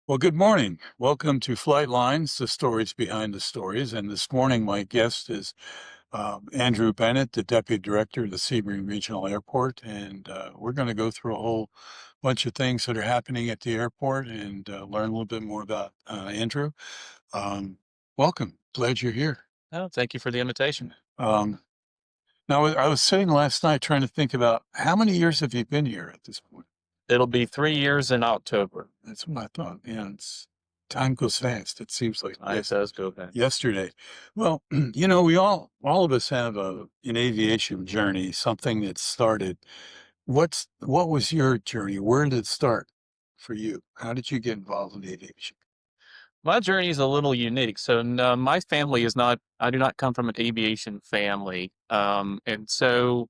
Well, good morning. Welcome to Flight Lines, the stories behind the stories. And this morning, my guest is Andrew Bennett, the Deputy Director of the Sebring Regional Airport. And we're going to go through a whole bunch of things that are happening at the airport and learn a little bit more about Andrew. Um, Welcome. Glad you're here. Oh, thank you for the invitation. Um, Now, I was sitting last night trying to think about how many years have you been here at this point? It'll be 3 years in October. That's what I thought. Yeah, time goes fast. It seems like It does go back. yesterday. Well, we all of us have an aviation journey, something that started. What was your journey? Where did it start for you? How did you get involved in aviation? My journey is a little unique. So, no, my family is not, I do not come from an aviation family. And so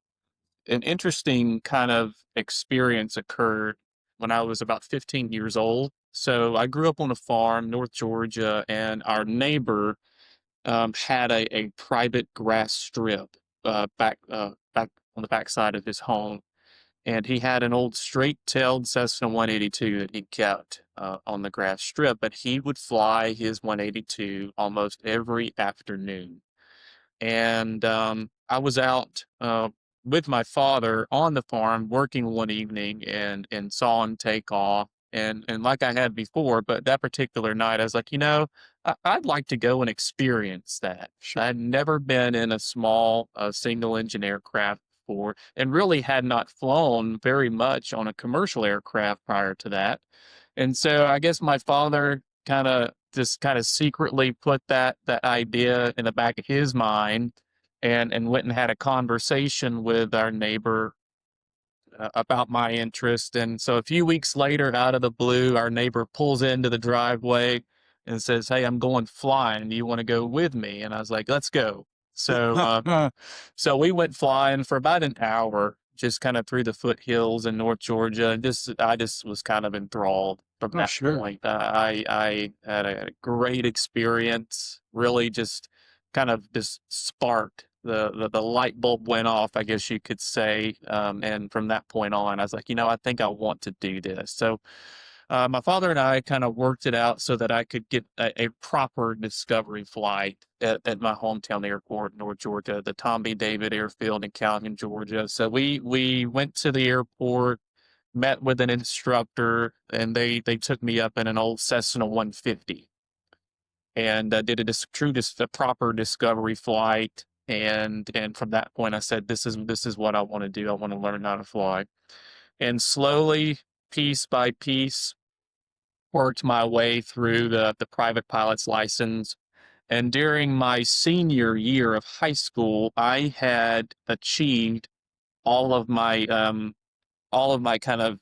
an interesting kind of experience occurred when I was about 15 years old. So I grew up on a farm, North Georgia, and our neighbor had a private grass strip back on the backside of his home. And he had an old straight-tailed Cessna 182 that he kept on the grass strip, but he would fly his 182 almost every afternoon. And I was out with my father on the farm working one evening and saw him take off. And like I had before, but that particular night, I was like, I'd like to go and experience that. Sure. I'd never been in a small single engine aircraft before and really had not flown very much on a commercial aircraft prior to that. And so I guess my father kind of secretly put that idea in the back of his mind and went and had a conversation with our neighbor about my interest. And so a few weeks later, out of the blue, our neighbor pulls into the driveway and says, "Hey, I'm going flying. Do you want to go with me?" And I was like, "Let's go." So, so we went flying for about an hour, just kind of through the foothills in North Georgia. And I just was kind of enthralled from Oh, that sure. point. I had a great experience. Really, just sparked the light bulb went off, I guess you could say. And from that point on, I was like, I think I want to do this. So my father and I kind of worked it out so that I could get a proper discovery flight at my hometown airport in North Georgia, the Tom B. David Airfield in Calhoun, Georgia. So we went to the airport, met with an instructor, and they took me up in an old Cessna 150 and did a proper discovery flight. And from that point, I said, this is what I want to do. I want to learn how to fly. And slowly, piece by piece, worked my way through the private pilot's license. And during my senior year of high school, I had achieved all of my kind of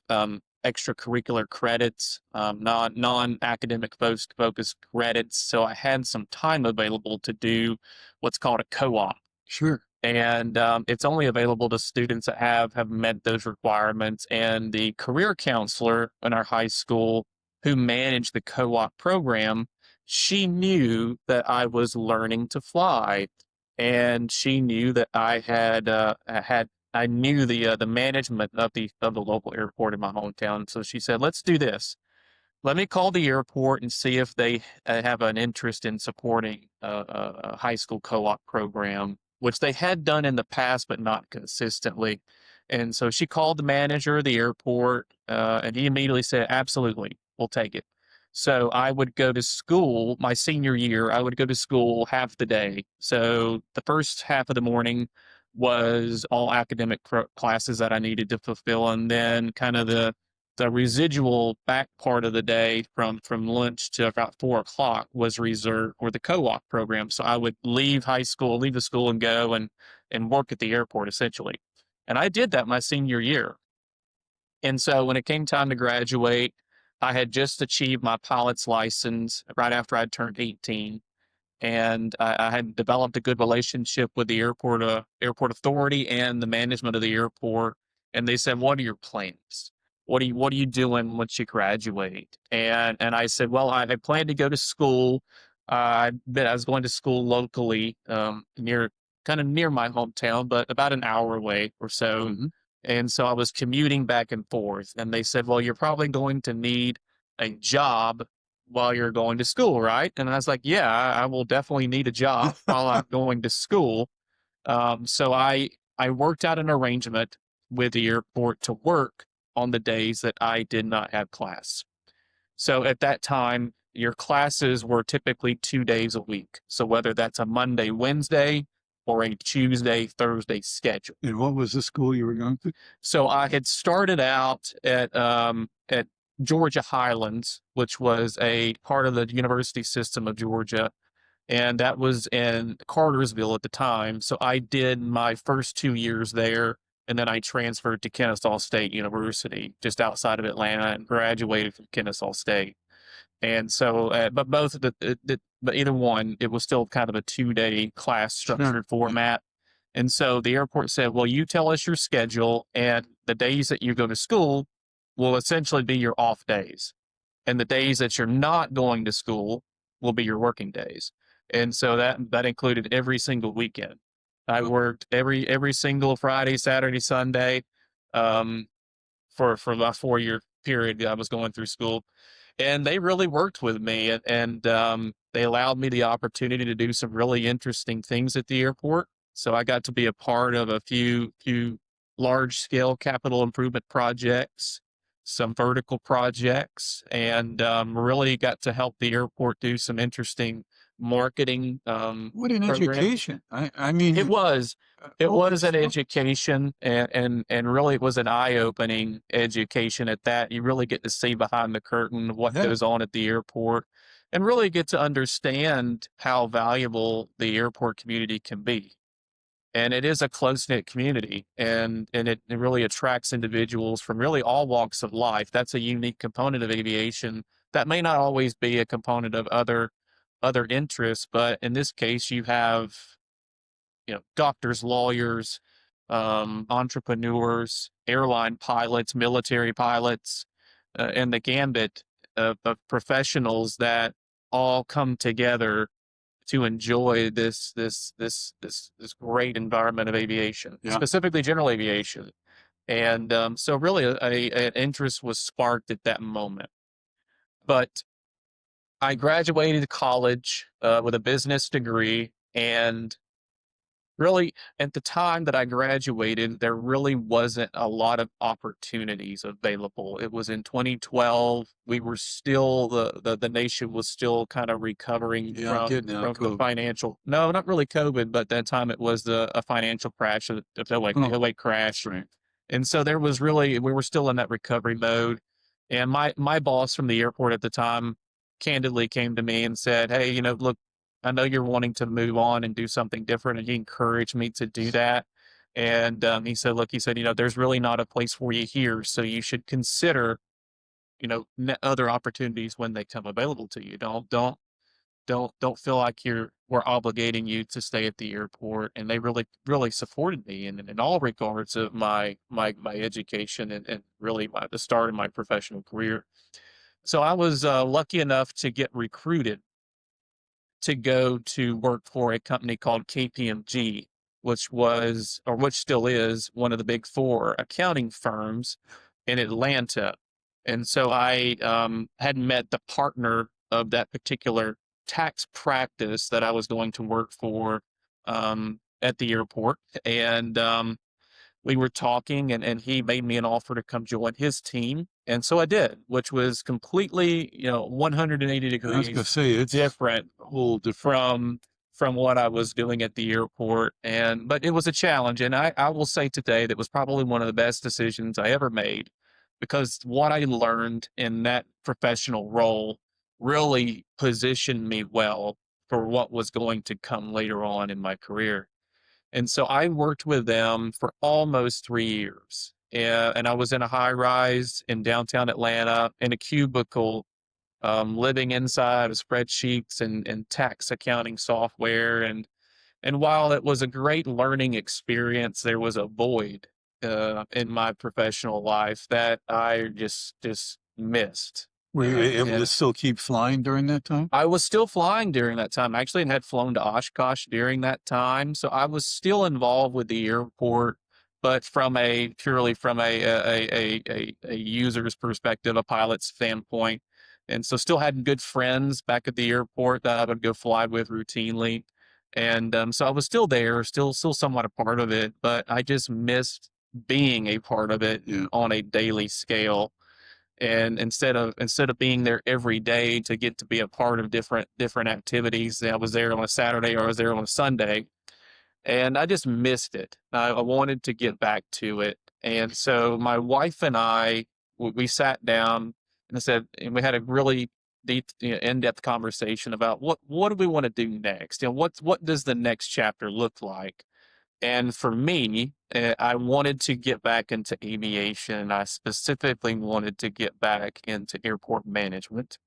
extracurricular credits, non-academic focused credits. So I had some time available to do what's called a co-op, Sure. and it's only available to students that have met those requirements. And the career counselor in our high school, who managed the co-op program, she knew that I was learning to fly, and she knew that I knew the management of the local airport in my hometown. So she said, "Let's do this. Let me call the airport and see if they have an interest in supporting a high school co-op program," which they had done in the past, but not consistently. And so she called the manager of the airport, and he immediately said, "Absolutely, we'll take it." So I would go to school my senior year. I would go to school half the day. So the first half of the morning was all academic classes that I needed to fulfill, and then kind of the residual back part of the day from lunch to about 4 o'clock was reserved for the co-op program. So I would leave the school and go and work at the airport essentially. And I did that my senior year. And so when it came time to graduate, I had just achieved my pilot's license right after I'd turned 18. And I had developed a good relationship with the airport authority and the management of the airport. And they said, "What are your plans? What are you doing once you graduate?" And I said, "Well, I plan to go to school. I was going to school locally, near my hometown, but about an hour away or so." Hmm. And so I was commuting back and forth. And they said, "Well, you're probably going to need a job while you're going to school, right? And I was like, yeah, I will definitely need a job while I'm going to school. So I worked out an arrangement with the airport to work on the days that I did not have class. So at that time, your classes were typically 2 days a week. So whether that's a Monday, Wednesday, or a Tuesday, Thursday schedule. And what was the school you were going to? So I had started out at Georgia Highlands, which was a part of the university system of Georgia, and that was in Cartersville at the time. So I did my first 2 years there, and then I transferred to Kennesaw State University, just outside of Atlanta, and graduated from Kennesaw State. And so, but both of but either one, it was still kind of a 2 day class structured format. And so the airport said, well, you tell us your schedule, and the days that you go to school will essentially be your off days. And the days that you're not going to school will be your working days. And so that included every single weekend. I worked every single Friday, Saturday, Sunday, um, for my 4 year period I was going through school, and they really worked with me, and they allowed me the opportunity to do some really interesting things at the airport. So I got to be a part of a few large scale capital improvement projects, some vertical projects, and really got to help the airport do some interesting marketing What an programs. education. I mean, It was. It holy was an smoke. education, and really it was an eye-opening education at that. You really get to see behind the curtain of what Yeah. goes on at the airport, and really get to understand how valuable the airport community can be. And it is a close-knit community, and it really attracts individuals from really all walks of life. That's a unique component of aviation that may not always be a component of other interests, but in this case, you have doctors, lawyers, entrepreneurs, airline pilots, military pilots, and the gambit of professionals that all come together to enjoy this great environment of aviation, Yeah. specifically general aviation. And so really an interest was sparked at that moment. But I graduated college with a business degree, and really, at the time that I graduated, there really wasn't a lot of opportunities available. It was in 2012. We were still the nation was still kind of recovering Yeah, getting out of from the COVID. financial. No, not really COVID, but that time it was a financial crash, the Oh, 08 crash. right. And so there was really we were still in that recovery mode. And my boss from the airport at the time candidly came to me and said, "Hey, look, I know you're wanting to move on and do something different," and he encouraged me to do that. And he said, "Look," he said, there's really not a place for you here, so you should consider, other opportunities when they come available to you. Don't feel like we're obligating you to stay at the airport." And they really really supported me in all regards of my education, and really the start of my professional career. So I was lucky enough to get recruited to go to work for a company called KPMG, which still is one of the big four accounting firms in Atlanta. And so I had met the partner of that particular tax practice that I was going to work for at the airport. And we were talking, and he made me an offer to come join his team. And so I did, which was completely, 180 I was going to degrees say it's different a whole different. from what I was doing at the airport. But it was a challenge. And I will say today that was probably one of the best decisions I ever made, because what I learned in that professional role really positioned me well for what was going to come later on in my career. And so I worked with them for almost 3 years. And I was in a high rise in downtown Atlanta in a cubicle, living inside of spreadsheets and tax accounting software. And while it was a great learning experience, there was a void in my professional life that I just missed. Were you able And to still keep flying during that time? I was still flying during that time. Actually, and had flown to Oshkosh during that time, so I was still involved with the airport, but purely from a user's perspective, a pilot's standpoint. And so still had good friends back at the airport that I would go fly with routinely. And so I was still there, still somewhat a part of it, but I just missed being a part of it on a daily scale. And instead of being there every day to get to be a part of different activities, I was there on a Saturday or I was there on a Sunday, and I just missed it. I wanted to get back to it, and so my wife and I we sat down and I said, and we had a really deep, in-depth conversation about what do we want to do next. What does the next chapter look like? And for me, I wanted to get back into aviation. I specifically wanted to get back into airport management,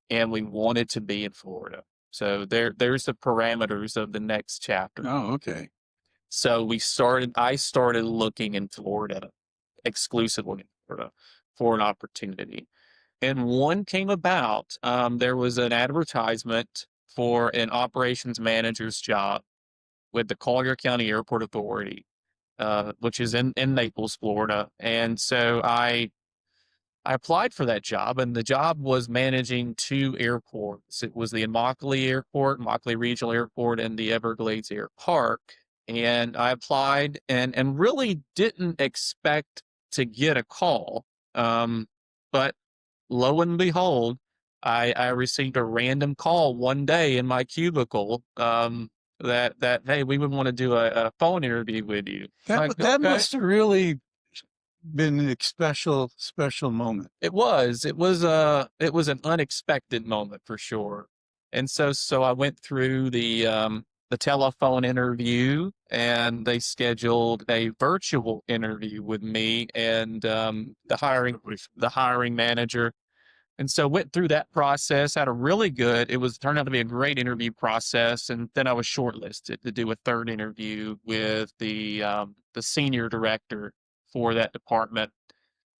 and we wanted to be in Florida. So there's the parameters of the next chapter. Oh, okay. So I started looking in Florida, exclusively in Florida, for an opportunity. And one came about. There was an advertisement for an operations manager's job with the Collier County Airport Authority, which is in Naples, Florida. And so I applied for that job, and the job was managing two airports. It was the Immokalee Airport, Immokalee Regional Airport, and the Everglades Air Park. And I applied and really didn't expect to get a call. But lo and behold, I received a random call one day in my cubicle, that hey, we would want to do a phone interview with you. Like, That okay. must have really been a special moment. It was an unexpected moment for sure. And so I went through the telephone interview, and they scheduled a virtual interview with me and the hiring manager. And so went through that process, had a really good, it was turned out to be a great interview process. And then I was shortlisted to do a third interview with the senior director for that department.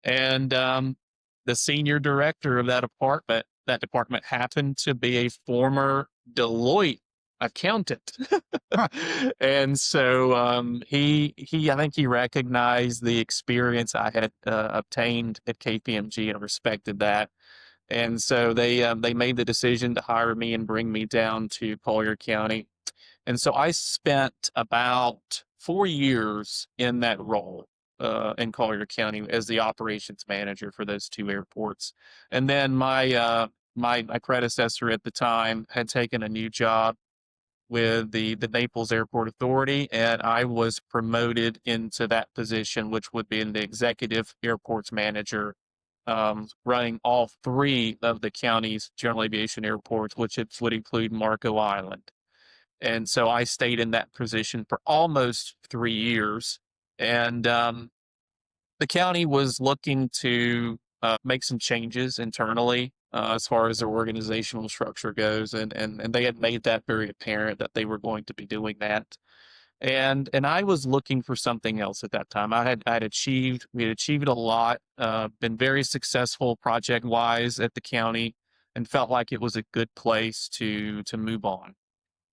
And the senior director of that department happened to be a former Deloitte accountant. And so I think he recognized the experience I had obtained at KPMG and respected that. And so they made the decision to hire me and bring me down to Collier County. And so I spent about 4 years in that role in Collier County as the operations manager for those two airports. And then my predecessor at the time had taken a new job with the Naples Airport Authority, and I was promoted into that position, which would be in the executive airports manager, running all three of the county's general aviation airports, which would include Marco Island. And so I stayed in that position for almost 3 years. And the county was looking to make some changes internally as far as their organizational structure goes. And they had made that very apparent that they were going to be doing that. And I was looking for something else at that time. We had achieved a lot, been very successful project wise at the county, and felt like it was a good place to move on.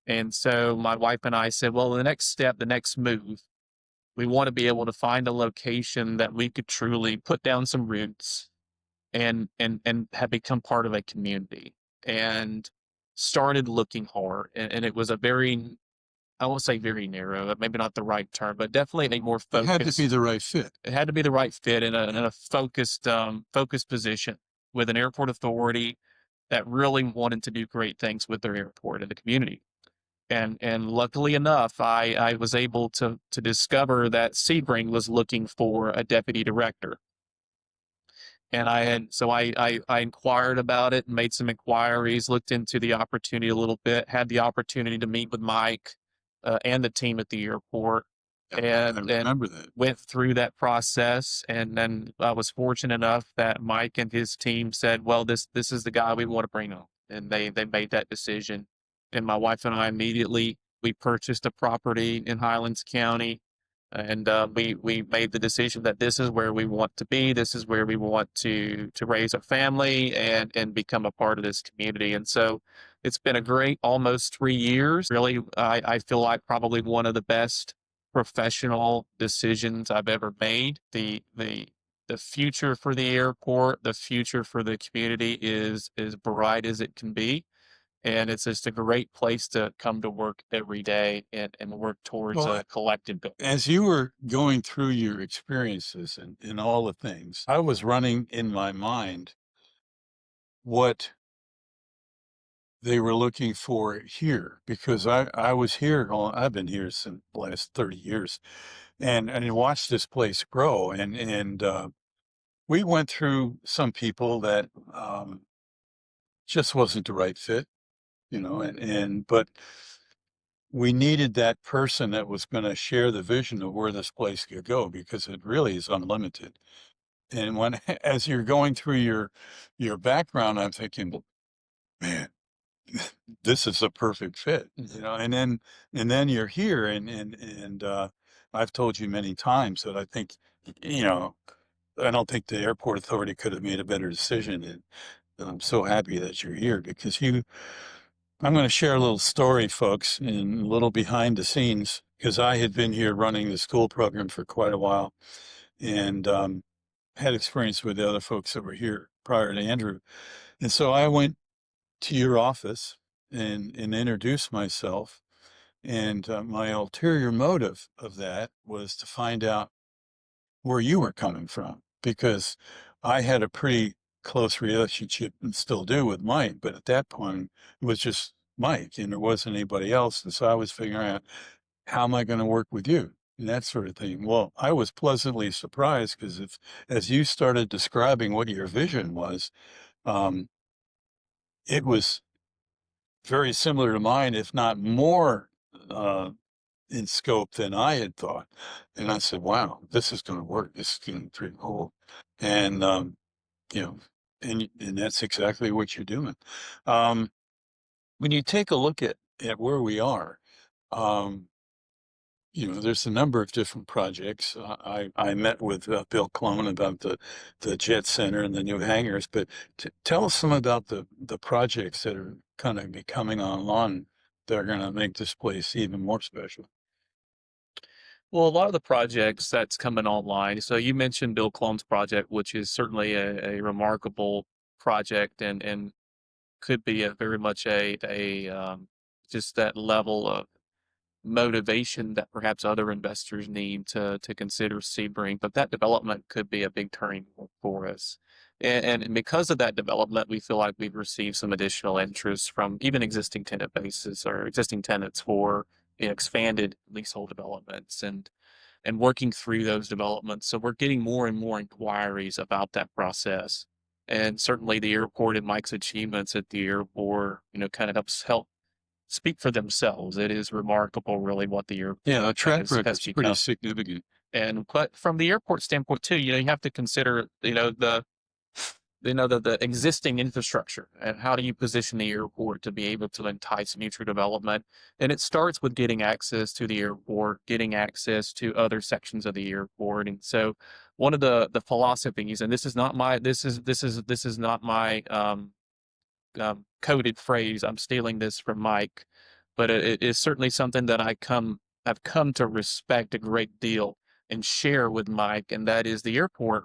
And so my wife and I said, well, the next step, the next move, we want to be able to find a location that we could truly put down some roots and have become part of a community. And started looking hard. And it was a very, I won't say very narrow, maybe not the right term, but definitely a more It had to focused. be the right fit. It had to be the right fit in a focused position with an airport authority that really wanted to do great things with their airport and the community. And luckily enough, I was able to discover that Sebring was looking for a deputy director. And I inquired about it, made some inquiries, looked into the opportunity a little bit, had the opportunity to meet with Mike and the team at the airport, I and remember that. went through that process. And then I was fortunate enough that Mike and his team said, "Well, this is the guy we want to bring on," and they made that decision. And my wife and I immediately we purchased a property in Highlands County, and we made the decision that this is where we want to be. This is where we want to raise a family and become a part of this community. And so it's been a great almost 3 years. Really, I feel like probably one of the best professional decisions I've ever made. The the future for the airport, the future for the community is as bright as it can be. And it's just a great place to come to work every day and work towards Well, a collective goal. as you were going through your experiences and all the things, I was running in my mind what they were looking for here because I was here, I've been here since the last 30 years and watched this place grow. And we went through some people that just wasn't the right fit, but we needed that person that was going to share the vision of where this place could go because it really is unlimited. And when, as you're going through your background, I'm thinking, man, this is a perfect fit, and then you're here and I've told you many times that I think, you know, I don't think the airport authority could have made a better decision. And I'm so happy that you're here because I'm going to share a little story, folks, and a little behind the scenes because I had been here running the school program for quite a while and had experience with the other folks that were here prior to Andrew. And so I went to your office and introduced myself. And my ulterior motive of that was to find out where you were coming from because I had a pretty close relationship and still do with Mike, but at that point it was just Mike and there wasn't anybody else. And so I was figuring out how am I going to work with you and that sort of thing. Well, I was pleasantly surprised because if as you started describing what your vision was, um, it was very similar to mine, if not more uh, in scope than I had thought. And I said, wow, this is going to work. This is going to be pretty cool. And, you know, and that's exactly what you're doing. Um, when you take a look at where we are, um, there's a number of different projects. I met with Bill Clone about the Jet Center and the new hangars, but tell us some about the projects that are kind of be coming online that are going to make this place even more special. Well, a lot of the projects that's coming online. So you mentioned Bill Clone's project, which is certainly a remarkable project and could be a very much a just that level of motivation that perhaps other investors need to consider Sebring, but that development could be a big turning point for us. And because of that development, we feel like we've received some additional interest from even existing tenant bases or existing tenants for expanded leasehold developments and working through those developments. So we're getting more and more inquiries about that process. And certainly the airport and Mike's achievements at the airport, kind of help speak for themselves. It is remarkable, really, what the Yeah, airport the track has record's pretty become. significant. And but from the airport standpoint too, you have to consider, the existing infrastructure and how do you position the airport to be able to entice future development. And it starts with getting access to the airport, getting access to other sections of the airport. And so one of the philosophies, and this is not my coded phrase. I'm stealing this from Mike, but it is certainly something that I've come to respect a great deal and share with Mike, and that is the airport.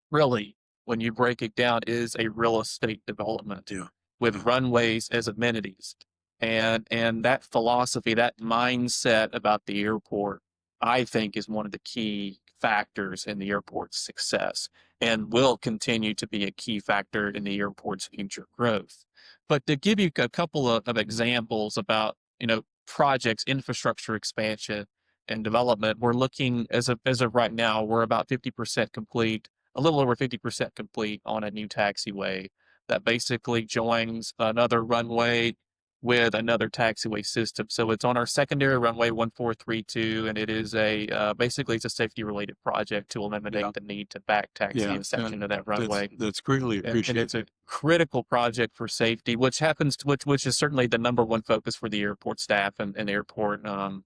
Really, when you break it down, is a real estate development Yeah, with yeah, runways as amenities, and that philosophy, that mindset about the airport, I think, is one of the key factors in the airport's success and will continue to be a key factor in the airport's future growth. But to give you a couple of examples about, projects, infrastructure expansion and development, we're looking as of right now, we're about 50% complete, a little over 50% complete on a new taxiway that basically joins another runway with another taxiway system. So it's on our secondary runway 1432, and it is basically it's a safety related project to yeah, eliminate the need to back taxi yeah. a section of that That's runway. that's greatly And it's appreciated. a critical project for safety, which is certainly the number one focus for the airport staff and airport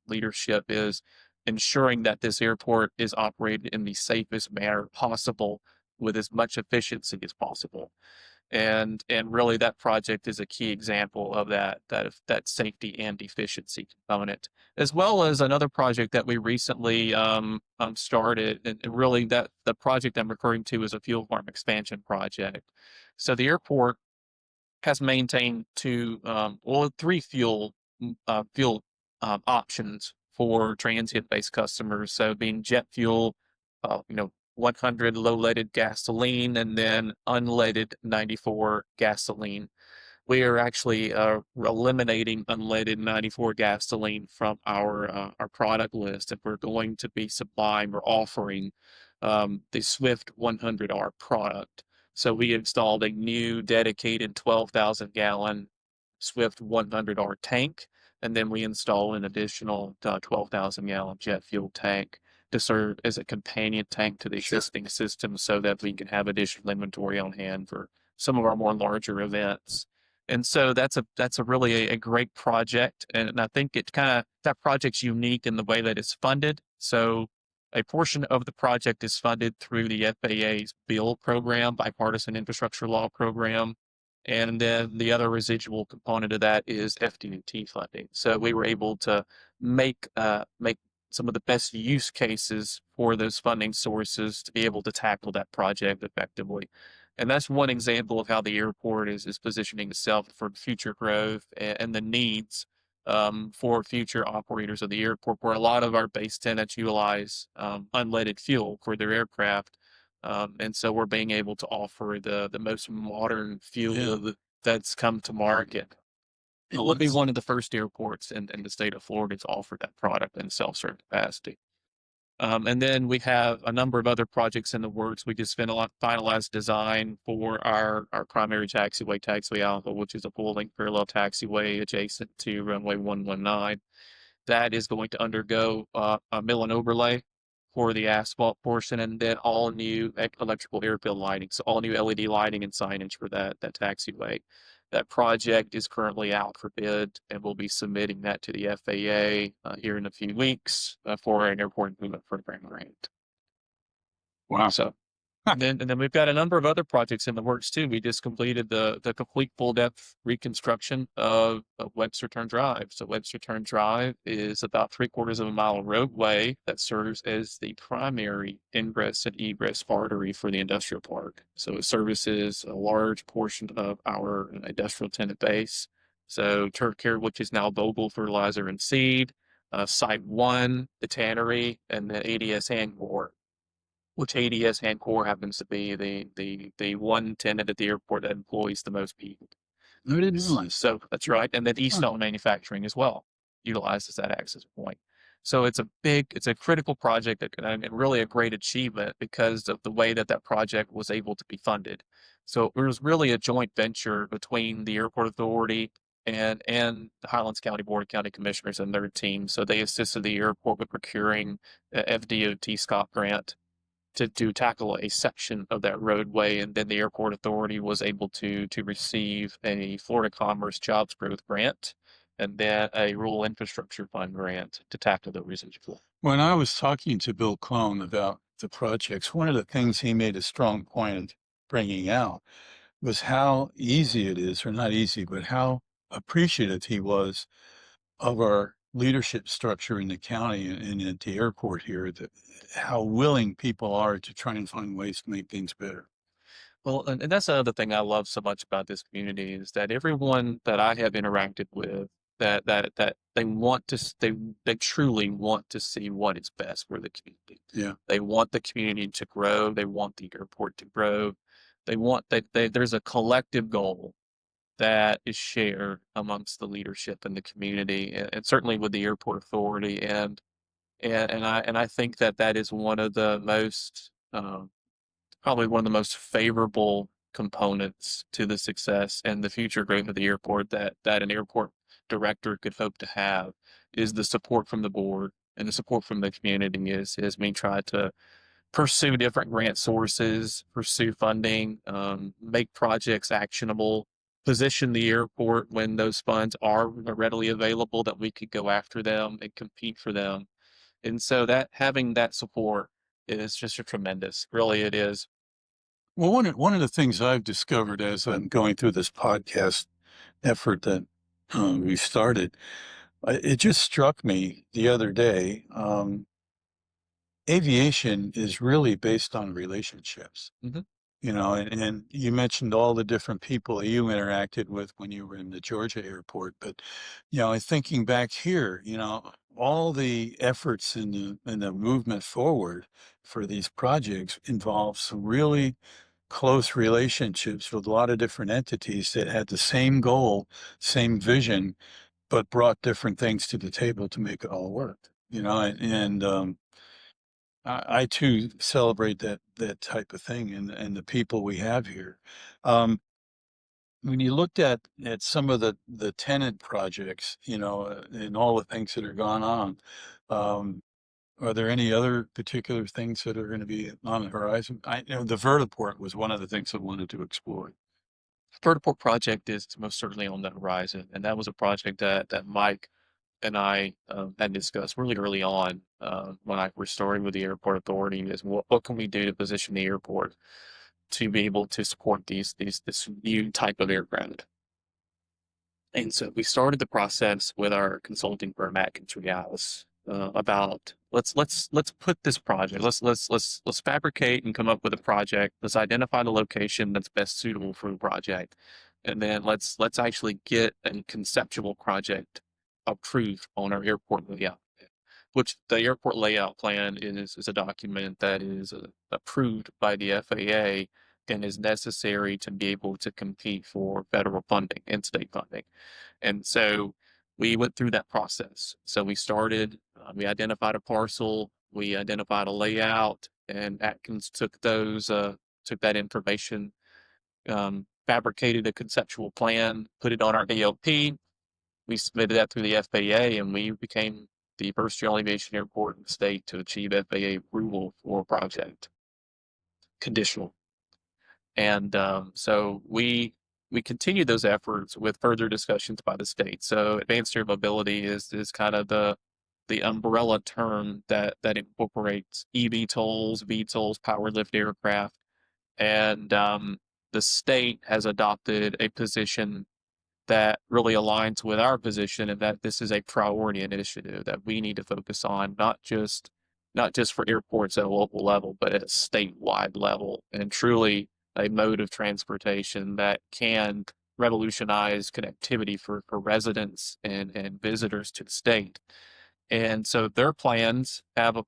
leadership is ensuring that this airport is operated in the safest manner possible with as much efficiency as possible. And really that project is a key example of that safety and efficiency component, as well as another project that we recently started. And really that the project I'm referring to is a fuel farm expansion project. So the airport has maintained three fuel options for transient-based customers. So being jet fuel, 100 low-leaded gasoline, and then unleaded 94 gasoline. We are actually eliminating unleaded 94 gasoline from our product list, and we're going to be supplying or offering the Swift 100R product. So we installed a new dedicated 12,000 gallon Swift 100R tank, and then we installed an additional 12,000 gallon jet fuel tank to serve as a companion tank to the Sure. existing system so that we can have additional inventory on hand for some of our more larger events. And so that's a really a great project. And I think that project's unique in the way that it's funded. So a portion of the project is funded through the FAA's BILL program, Bipartisan Infrastructure Law program. And then the other residual component of that is FDOT funding. So we were able to make some of the best use cases for those funding sources to be able to tackle that project effectively. And that's one example of how the airport is positioning itself for future growth and the needs for future operators of the airport, where a lot of our base tenants utilize unleaded fuel for their aircraft. And so we're being able to offer the most modern fuel Yeah. that's come to market. It will be one of the first airports in the state of Florida to offer that product in self-serve capacity. And then we have a number of other projects in the works. We just finalized design for our primary taxiway alpha, which is a full-length parallel taxiway adjacent to runway 119. That is going to undergo a mill and overlay for the asphalt portion, and then all new electrical airfield lighting. So all new LED lighting and signage for that taxiway. That project is currently out for bid, and we'll be submitting that to the FAA here in a few weeks for an airport improvement program grant. Wow. So and then we've got a number of other projects in the works too. We just completed the complete full depth reconstruction of Webster Turn Drive. So Webster Turn Drive is about 3/4 of a mile of roadway that serves as the primary ingress and egress artery for the industrial park. So it services a large portion of our industrial tenant base. So Turf Care, which is now Vogel Fertilizer and Seed, Site 1, the tannery, and the ADS Angkor, which ADS Hancor happens to be the one tenant at the airport that employs the most people. I didn't realize. So that's right. And then Huh. Eastone Manufacturing as well utilizes that access point. So it's a critical project and really a great achievement because of the way that project was able to be funded. So it was really a joint venture between the airport authority and the Highlands County Board of County Commissioners and their team. So they assisted the airport with procuring a FDOT SCOP grant to tackle a section of that roadway, and then the airport authority was able to receive a Florida Commerce Jobs Growth grant, and then a Rural Infrastructure Fund grant to tackle the residual. When I was talking to Bill Clone about the projects, one of the things he made a strong point of bringing out was how easy it is, or not easy, but how appreciative he was of our leadership structure in the county and at the airport here, that how willing people are to try and find ways to make things better. Well, and that's the other thing I love so much about this community is that everyone that I have interacted with, that they want they truly want to see what is best for the community. Yeah. They want the community to grow. They want the airport to grow. There's a collective goal that is shared amongst the leadership in the community, and certainly with the airport authority. And I think that is one of the most probably one of the most favorable components to the success and the future growth of the airport that an airport director could hope to have is the support from the board and the support from the community as we try to pursue different grant sources, pursue funding, make projects actionable, position the airport when those funds are readily available that we could go after them and compete for them. And so that having that support is just a tremendous, really it is. Well, one of the things I've discovered as I'm going through this podcast effort that we started, it just struck me the other day. Aviation is really based on relationships. Hmm. And you mentioned all the different people you interacted with when you were in the Georgia airport, but thinking back here, all the efforts in the movement forward for these projects involve some really close relationships with a lot of different entities that had the same goal, same vision, but brought different things to the table to make it all work. And I too celebrate that type of thing and the people we have here. Um, when you looked at some of the tenant projects, and all the things that are going on, um, are there any other particular things that are going to be on the horizon? The vertiport was one of the things I wanted to explore. Vertiport project is most certainly on the horizon, and that was a project that Mike and I had discussed really early on when I was starting with the airport authority is what can we do to position the airport to be able to support this new type of aircraft. And so we started the process with our consulting firm Atkins Realis about let's put this project let's fabricate and come up with a project. Let's identify the location that's best suitable for the project, and then let's actually get a conceptual project approved on our airport layout. Which the airport layout plan is a document that is approved by the FAA and is necessary to be able to compete for federal funding and state funding. And so we went through that process. So we started, we identified a parcel, we identified a layout, and Atkins took that information, fabricated a conceptual plan, put it on our ALP. We submitted that through the FAA, and we became the first general aviation airport in the state to achieve FAA approval for a project, conditional. And so we continue those efforts with further discussions by the state. So advanced air mobility is kind of the umbrella term that incorporates eVTOLs, VTOLs, powered lift aircraft, and the state has adopted a position that really aligns with our position and that this is a priority initiative that we need to focus on, not just for airports at a local level, but at a statewide level, and truly a mode of transportation that can revolutionize connectivity for residents and visitors to the state. And so their plans have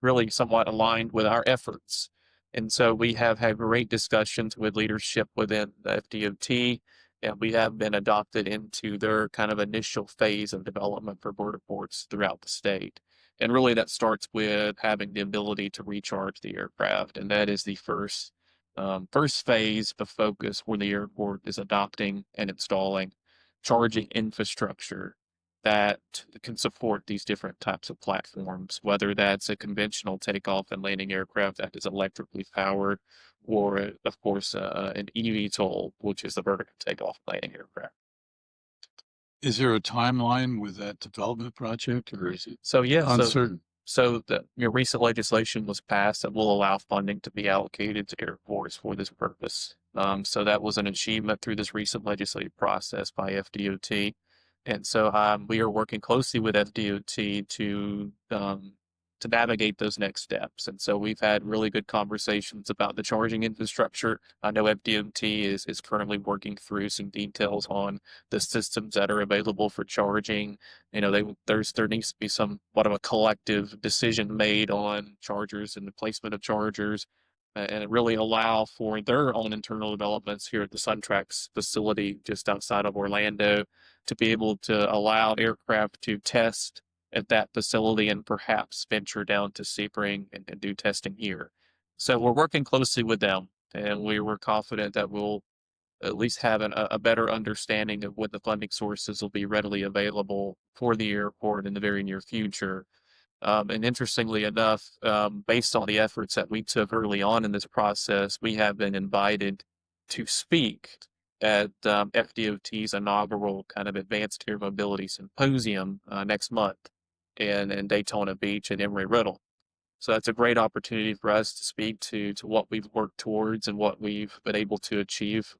really somewhat aligned with our efforts. And so we have had great discussions with leadership within the FDOT, and we have been adopted into their kind of initial phase of development for vertiports throughout the state. And really that starts with having the ability to recharge the aircraft. And that is the first phase of focus where the airport is adopting and installing charging infrastructure that can support these different types of platforms, whether that's a conventional takeoff and landing aircraft that is electrically powered, or of course an eVTOL, which is the vertical takeoff and landing aircraft. Is there a timeline with that development project, or is it So yeah, so uncertain? so the recent legislation was passed that will allow funding to be allocated to airports for this purpose. So that was an achievement through this recent legislative process by FDOT. And so we are working closely with FDOT to navigate those next steps. And so we've had really good conversations about the charging infrastructure. I know FDOT is currently working through some details on the systems that are available for charging. There needs to be somewhat of a collective decision made on chargers and the placement of chargers, and really allow for their own internal developments here at the SunTrax facility just outside of Orlando to be able to allow aircraft to test at that facility and perhaps venture down to Sebring and do testing here. So we're working closely with them, and we were confident that we'll at least have a better understanding of what the funding sources will be readily available for the airport in the very near future. And interestingly enough, based on the efforts that we took early on in this process, we have been invited to speak at FDOT's inaugural kind of advanced air mobility symposium next month in Daytona Beach and Embry-Riddle. So that's a great opportunity for us to speak to what we've worked towards and what we've been able to achieve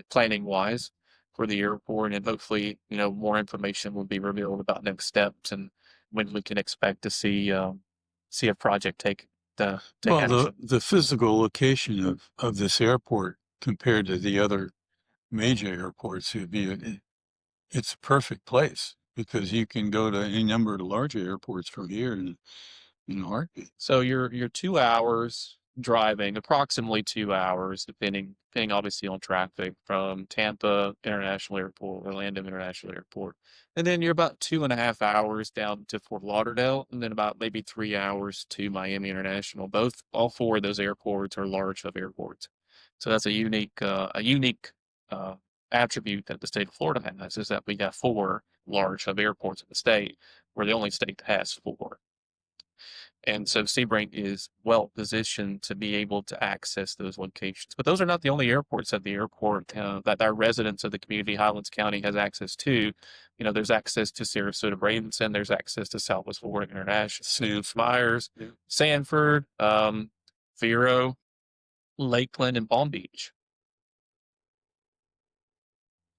planning wise for the airport, and hopefully, more information will be revealed about next steps and when we can expect to see a project take Well, action. the physical location of this airport compared to the other major airports would be it's a perfect place because you can go to any number of larger airports from here in a heartbeat. So you're 2 hours driving, approximately 2 hours, depending obviously on traffic from Tampa International Airport, Orlando International Airport. And then you're about 2.5 hours down to Fort Lauderdale, and then about maybe 3 hours to Miami International. All four of those airports are large hub airports. So that's a unique uh, attribute that the state of Florida has, is that we have four large hub airports in the state. We're the only state that has four. And so Sebring is well positioned to be able to access those locations. But those are not the only airports at the airport that our residents of the community, Highlands County, has access to. There's access to Sarasota Bradenton, there's access to Southwest Florida International, Snoops, Myers, Sanford, Vero, Lakeland, and Palm Beach.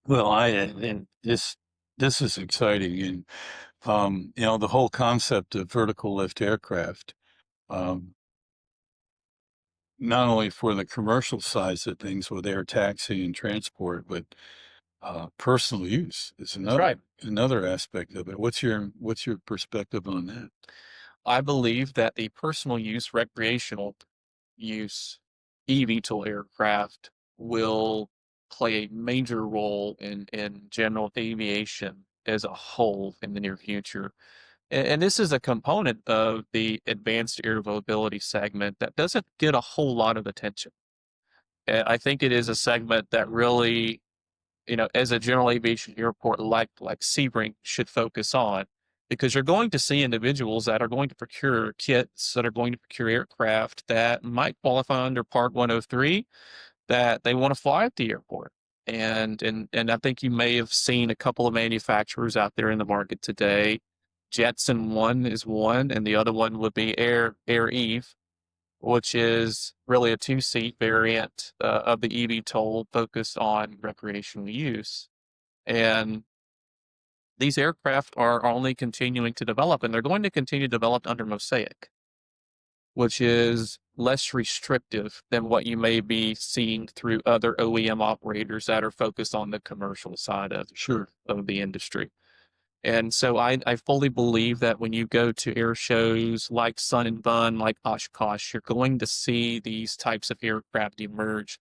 Well, and this is exciting, and the whole concept of vertical lift aircraft, um, not only for the commercial sides of things with air taxi and transport, but personal use is That's right. another aspect of it. What's your perspective on that? I believe that the personal use, recreational use eVTOL aircraft will play a major role in general aviation as a whole in the near future. And this is a component of the advanced air mobility segment that doesn't get a whole lot of attention. And I think it is a segment that really, as a general aviation airport like Sebring should focus on, because you're going to see individuals that are going to procure kits, that are going to procure aircraft that might qualify under Part 103, that they want to fly at the airport. And I think you may have seen a couple of manufacturers out there in the market today. Jetson One is one, and the other one would be Air Eve, which is really a two-seat variant of the eVTOL focused on recreational use. And these aircraft are only continuing to develop, and they're going to continue to develop under Mosaic, which is less restrictive than what you may be seeing through other OEM operators that are focused on the commercial side of the industry. And so I fully believe that when you go to air shows like Sun and Bun, like Oshkosh, you're going to see these types of aircraft emerge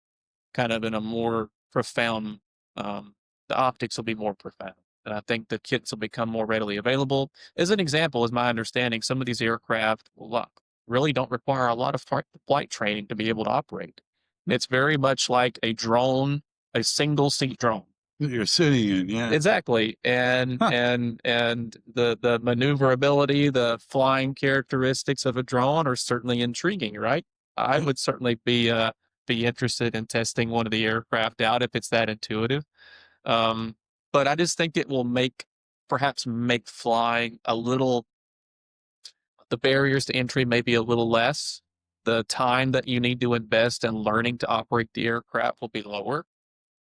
kind of in a more profound, the optics will be more profound. And I think the kits will become more readily available. As an example, is my understanding, some of these aircraft really don't require a lot of flight training to be able to operate. It's very much like a drone, a single seat drone. You're sitting in, yeah. Exactly. And Huh. and the maneuverability, the flying characteristics of a drone are certainly intriguing, right? I would certainly be interested in testing one of the aircraft out if it's that intuitive. Um, but I just think it will perhaps make flying the barriers to entry may be a little less. The time that you need to invest in learning to operate the aircraft will be lower.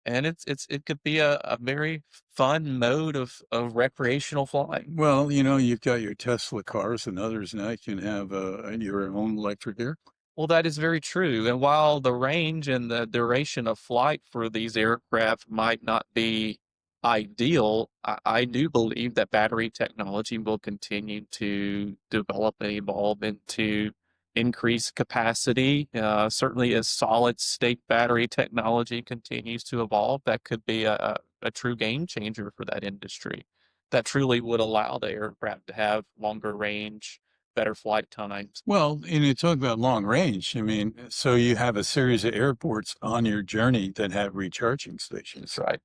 And it could be a very fun mode of recreational flying. Well, you've got your Tesla cars and others now. You can have your own electric airplane. Well, that is very true. And while the range and the duration of flight for these aircraft might not be ideal, I do believe that battery technology will continue to develop and evolve into increased capacity. Certainly, as solid state battery technology continues to evolve, that could be a true game changer for that industry. That truly would allow the aircraft to have longer range, better flight times. Well, and you talk about long range. I mean, so you have a series of airports on your journey that have recharging stations. Right.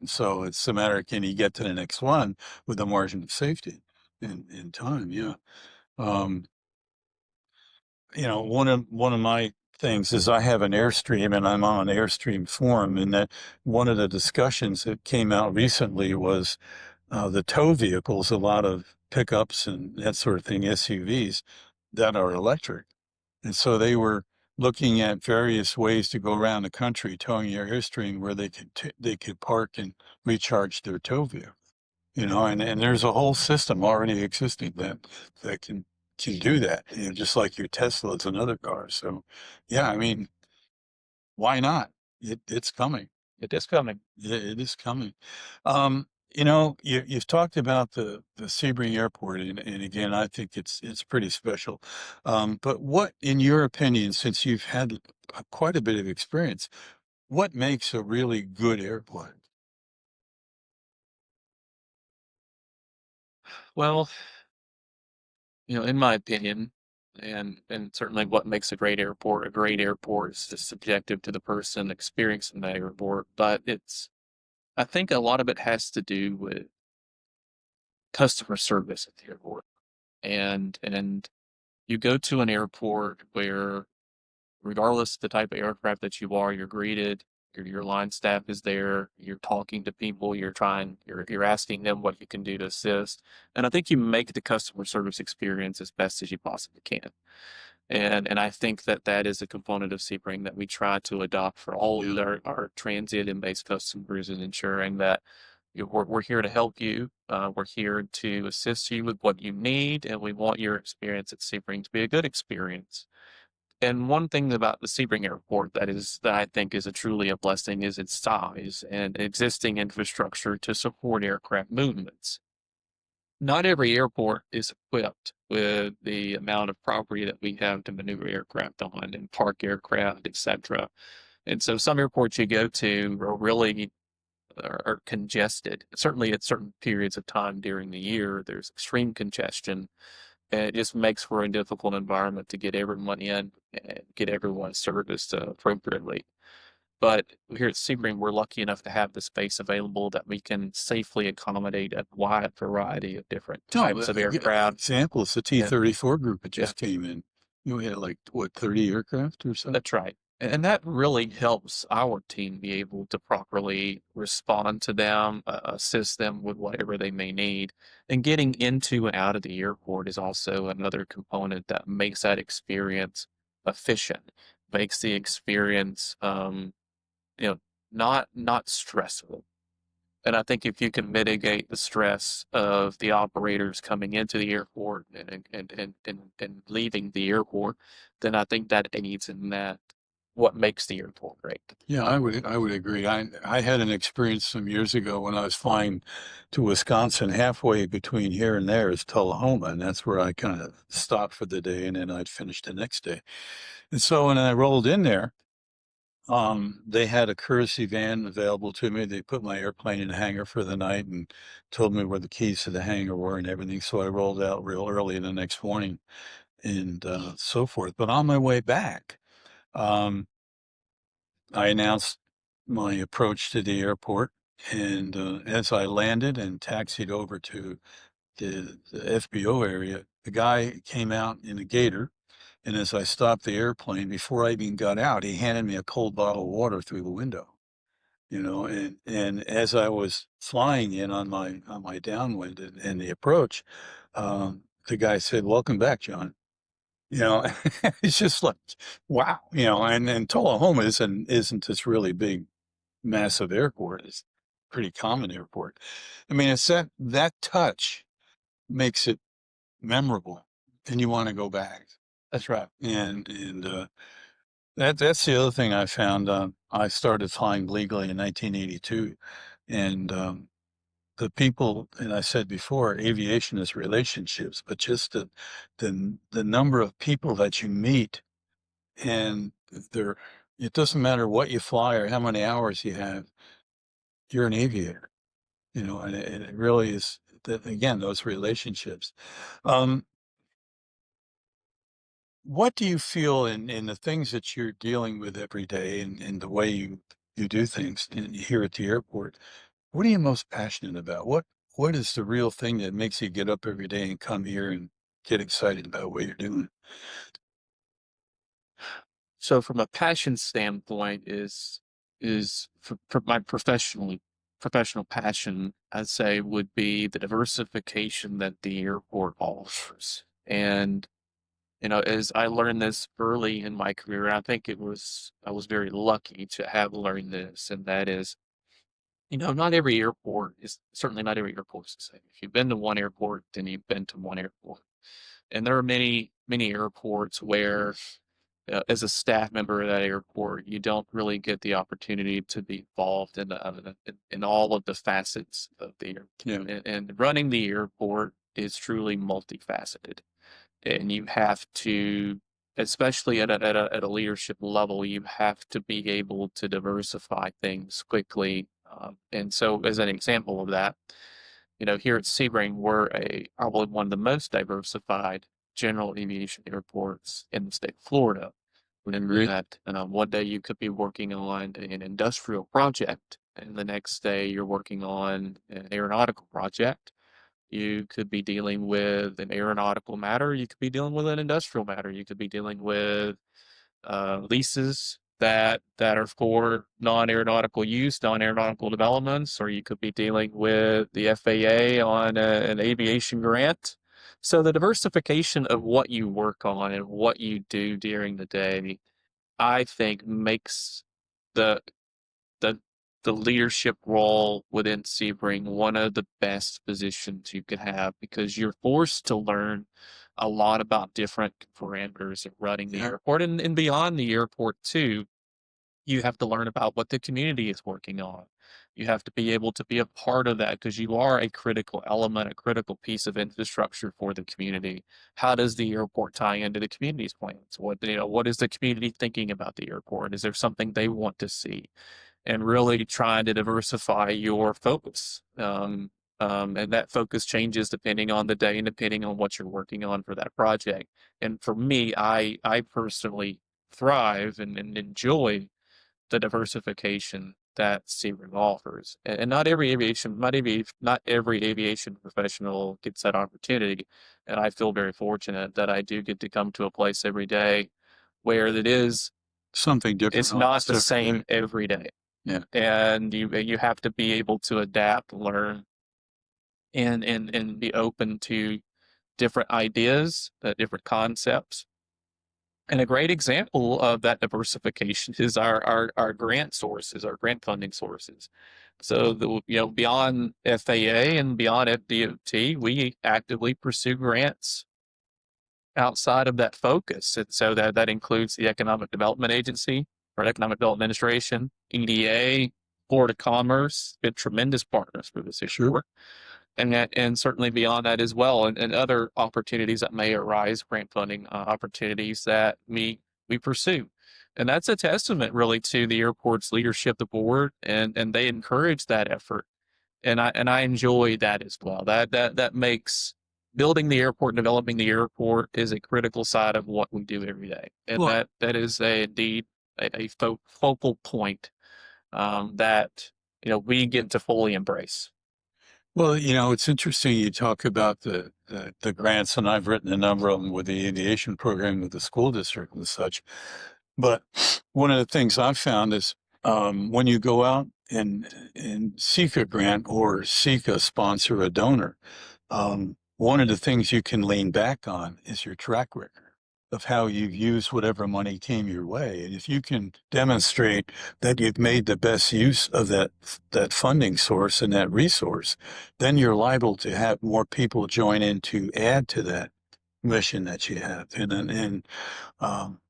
So it's a matter of can you get to the next one with a margin of safety in time. Yeah. Um, one of my things is I have an Airstream and I'm on an Airstream forum, and that one of the discussions that came out recently was the tow vehicles, a lot of pickups and that sort of thing, SUVs. that are electric. And so they were looking at various ways to go around the country, towing your Airstream where they could park and recharge their tow vehicle. And there's a whole system already existing that can do that, just like your Teslas and other cars. So, yeah, I mean, why not? It's coming. It is coming. It is coming. You've talked about the Sebring Airport, and again, I think it's pretty special. But what, in your opinion, since you've had quite a bit of experience, what makes a really good airport? Well, in my opinion, and certainly what makes a great airport is just subjective to the person experiencing that airport. But I think a lot of it has to do with customer service at the airport. And you go to an airport where, regardless of the type of aircraft that you are, you're greeted. Your line staff is there. You're talking to people. You're asking them what you can do to assist. And I think you make the customer service experience as best as you possibly can. And I think that that is a component of Sebring that we try to adopt for all Yeah. our transit and base customers, and ensuring that we're here to help you. We're here to assist you with what you need, and we want your experience at Sebring to be a good experience. And one thing about the Sebring Airport that I think is truly a blessing is its size and existing infrastructure to support aircraft movements. Not every airport is equipped with the amount of property that we have to maneuver aircraft on and park aircraft, etc. And so some airports you go to are congested. Certainly at certain periods of time during the year, there's extreme congestion, and it just makes for a difficult environment to get everyone in and get everyone serviced appropriately. But here at Sebring, we're lucky enough to have the space available that we can safely accommodate a wide variety of different No, types of aircraft. example is the Yeah, T-34 group that yeah, just came in. We had like, what, 30 aircraft or so? that's right. And that really helps our team be able to properly respond to them, assist them with whatever they may need. And getting into and out of the airport is also another component that makes that experience efficient, makes the experience, you know, not stressful. And I think if you can mitigate the stress of the operators coming into the airport and leaving the airport, then I think that aids in that what makes the airport great. Yeah, I would agree. I had an experience some years ago when I was flying to Wisconsin. Halfway between here and there is Tullahoma, and that's where I kind of stopped for the day, and then I'd finish the next day. And so when I rolled in there, they had a courtesy van available to me. They put my airplane in the hangar for the night and told me where the keys to the hangar were and everything. So I rolled out real early the next morning and so forth. But on my way back, um, I announced my approach to the airport. And as I landed and taxied over to the FBO area, the guy came out in a gator. And as I stopped the airplane, before I even got out, he handed me a cold bottle of water through the window. And as I was flying in on my downwind and the approach, the guy said, "Welcome back, John." You know, it's just like, wow. And Tullahoma isn't this really big, massive airport. It's a pretty common airport. I mean, it's that touch makes it memorable, and you want to go back. That's right. And that's the other thing I found. I started flying legally in 1982, and the people, and I said before, aviation is relationships, but just the number of people that you meet, and there, it doesn't matter what you fly or how many hours you have, you're an aviator, and it really is that again, those relationships. Um, what do you feel in the things that you're dealing with every day and the way you do things here at the airport? What are you most passionate about? What is the real thing that makes you get up every day and come here and get excited about what you're doing? So from a passion standpoint for my professional passion, I'd say would be the diversification that the airport offers. And as I learned this early in my career, I think I was very lucky to have learned this, and that is, not every airport is certainly not every airport is the same. If you've been to one airport, then you've been to one airport. And there are many, many airports where, as a staff member at that airport, you don't really get the opportunity to be involved in all of the facets of the airport. Yeah. And running the airport is truly multifaceted, and you have to, especially at a leadership level, you have to be able to diversify things quickly. And so, as an example of that, here at Sebring, we're probably one of the most diversified general aviation airports in the state of Florida. I In agree. that, one day you could be working on an industrial project, and the next day you're working on an aeronautical project. You could be dealing with an aeronautical matter. You could be dealing with an industrial matter. You could be dealing with leases that are for non-aeronautical use, non-aeronautical developments, or you could be dealing with the FAA on an aviation grant. So the diversification of what you work on and what you do during the day, I think, makes the the the leadership role within Sebring one of the best positions you could have, because you're forced to learn a lot about different parameters of running the Yeah. airport, and beyond the airport too. You have to learn about what the community is working on. You have to be able to be a part of that, because you are a critical element, a critical piece of infrastructure for the community. How does the airport tie into the community's plans? What is the community thinking about the airport? Is there something they want to see? And really trying to diversify your focus. And that focus changes depending on the day and depending on what you're working on for that project. And for me, I personally thrive and enjoy the diversification that Sebring offers. And not every aviation professional gets that opportunity. And I feel very fortunate that I do get to come to a place every day where Something different it's not almost the every same day. every day, Yeah. and you have to be able to adapt, learn, and be open to different ideas, different concepts. And a great example of that diversification is our grant sources, our grant funding sources. So beyond FAA and beyond FDOT, we actively pursue grants outside of that focus. And so that includes the Economic Development Agency or Economic Development Administration, EDA, Florida Commerce, been tremendous partners for this Sure. airport. And certainly beyond that as well, and other opportunities that may arise, grant funding opportunities that we pursue. And that's a testament really to the airport's leadership, the board, and they encourage that effort, and I enjoy that as well. That makes building the airport, developing the airport is a critical side of what we do every day, and Well, that is indeed a focal point that we get to fully embrace. well, it's interesting you talk about the grants, and I've written a number of them with the aviation program with the school district and such. But one of the things I've found is when you go out and seek a grant or seek a sponsor, a donor, one of the things you can lean back on is your track record of how you've used whatever money came your way. And if you can demonstrate that you've made the best use of that funding source and that resource, then you're liable to have more people join in to add to that mission that you have. And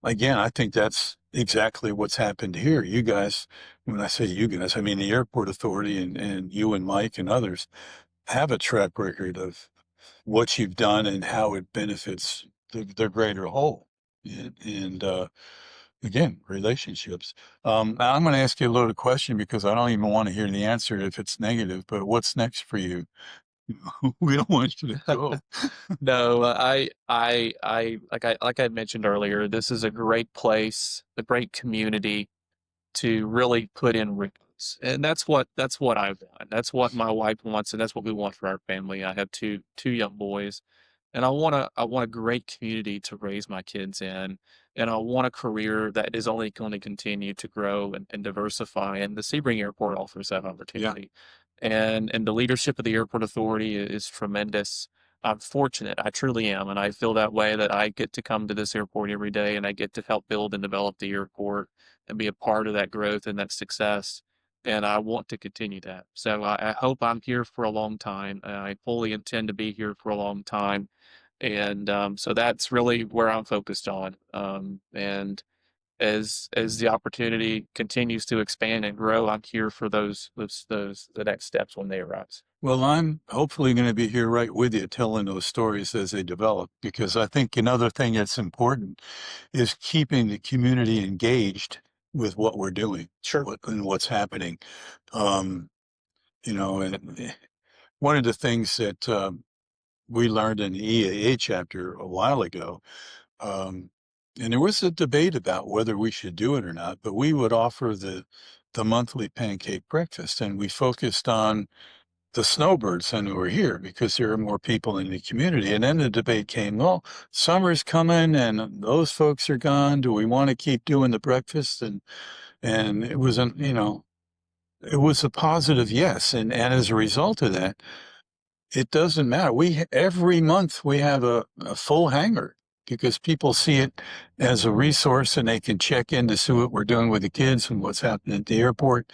again, I think that's exactly what's happened here. You guys, when I say you guys, I mean the airport authority and you and Mike and others have a track record of what you've done and how it benefits the greater whole. And again, relationships. Now I'm going to ask you a loaded question because I don't even want to hear the answer if it's negative, but what's next for you? We don't want you to go. No, like I mentioned earlier, this is a great place, a great community to really put in roots, and that's what I want. That's what my wife wants, and that's what we want for our family. I have two young boys, and I want a great community to raise my kids in, and I want a career that is only going to continue to grow and diversify. And the Sebring Airport offers that Yeah. opportunity, and the leadership of the airport authority is tremendous. I'm fortunate. I truly am, and I feel that way that I get to come to this airport every day, and I get to help build and develop the airport and be a part of that growth and that success. And I want to continue that. So I hope I'm here for a long time. I fully intend to be here for a long time, and so that's really where I'm focused on. And as the opportunity continues to expand and grow, I'm here for those the next steps when they arise. Well, I'm hopefully going to be here right with you telling those stories as they develop, because I think another thing that's important is keeping the community engaged with what we're doing Sure. and what's happening. Um, and one of the things that we learned in the EAA chapter a while ago, um, and there was a debate about whether we should do it or not, but we would offer the monthly pancake breakfast, and we focused on the snowbirds and who were here because there are more people in the community. And then the debate came, well, summer's coming and those folks are gone. Do we want to keep doing the breakfast? And it was it was a positive yes. And as a result of that, it doesn't matter. Every month we have a full hangar because people see it as a resource and they can check in to see what we're doing with the kids and what's happening at the airport.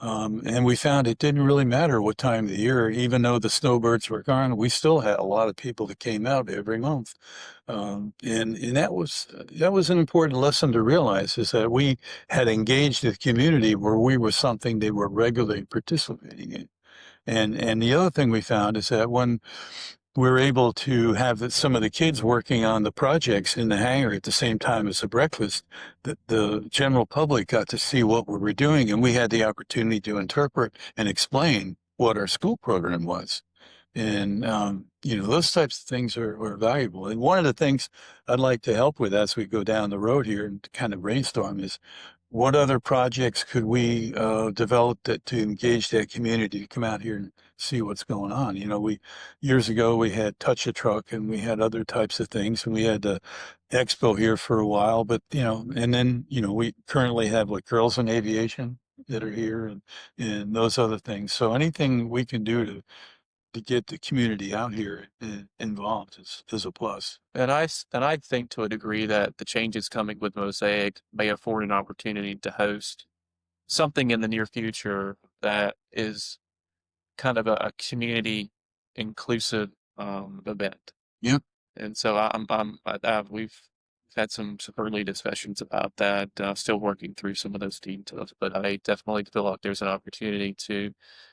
And we found it didn't really matter what time of the year, even though the snowbirds were gone, we still had a lot of people that came out every month. And that was an important lesson to realize, is that we had engaged the community where we were something they were regularly participating in. And the other thing we found is that when we're able to have some of the kids working on the projects in the hangar at the same time as the breakfast, the general public got to see what we were doing, and we had the opportunity to interpret and explain what our school program was. And, those types of things are valuable. And one of the things I'd like to help with as we go down the road here and kind of brainstorm is what other projects could we develop to engage that community to come out here and see what's going on? Years ago we had Touch a Truck and we had other types of things, and we had the expo here for a while. But and then we currently have like Girls in Aviation that are here, and those other things. So anything we can do to get the community out here involved is a plus. And I think to a degree that the changes coming with Mosaic may afford an opportunity to host something in the near future that is kind of a community inclusive event. Yeah. And so we've had some early discussions about that. Still working through some of those details, but I definitely feel like there's an opportunity to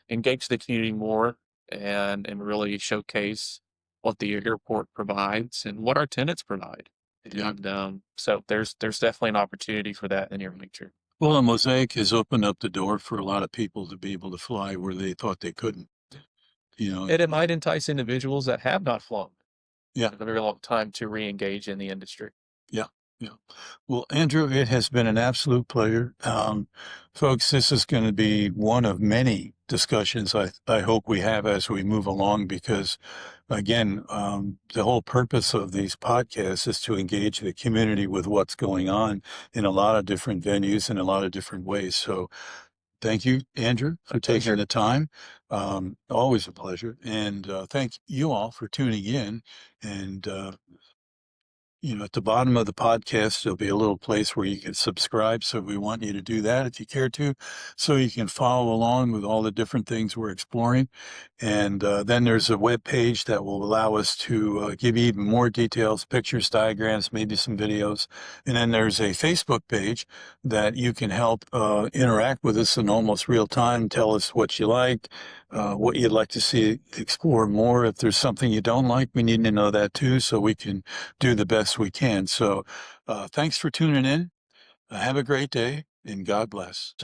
engage the community more and really showcase what the airport provides and what our tenants provide. Yeah. And so there's definitely an opportunity for that in the near future. Well, a Mosaic has opened up the door for a lot of people to be able to fly where they thought they couldn't. And it might entice individuals that have not flown Yeah. in a very long time to re-engage in the industry. Yeah. Yeah. Well, Andrew, it has been an absolute pleasure. Folks, this is going to be one of many discussions I hope we have as we move along, because again, the whole purpose of these podcasts is to engage the community with what's going on in a lot of different venues in a lot of different ways. So thank you, Andrew, for taking the time. Always a pleasure. And thank you all for tuning in. And at the bottom of the podcast, there'll be a little place where you can subscribe. So we want you to do that if you care to, so you can follow along with all the different things we're exploring. And then there's a web page that will allow us to give you even more details, pictures, diagrams, maybe some videos. And then there's a Facebook page that you can help interact with us in almost real time. Tell us what you like, what you'd like to see explore more. If there's something you don't like, we need to know that too, so we can do the best we can. So thanks for tuning in. Have a great day, and God bless.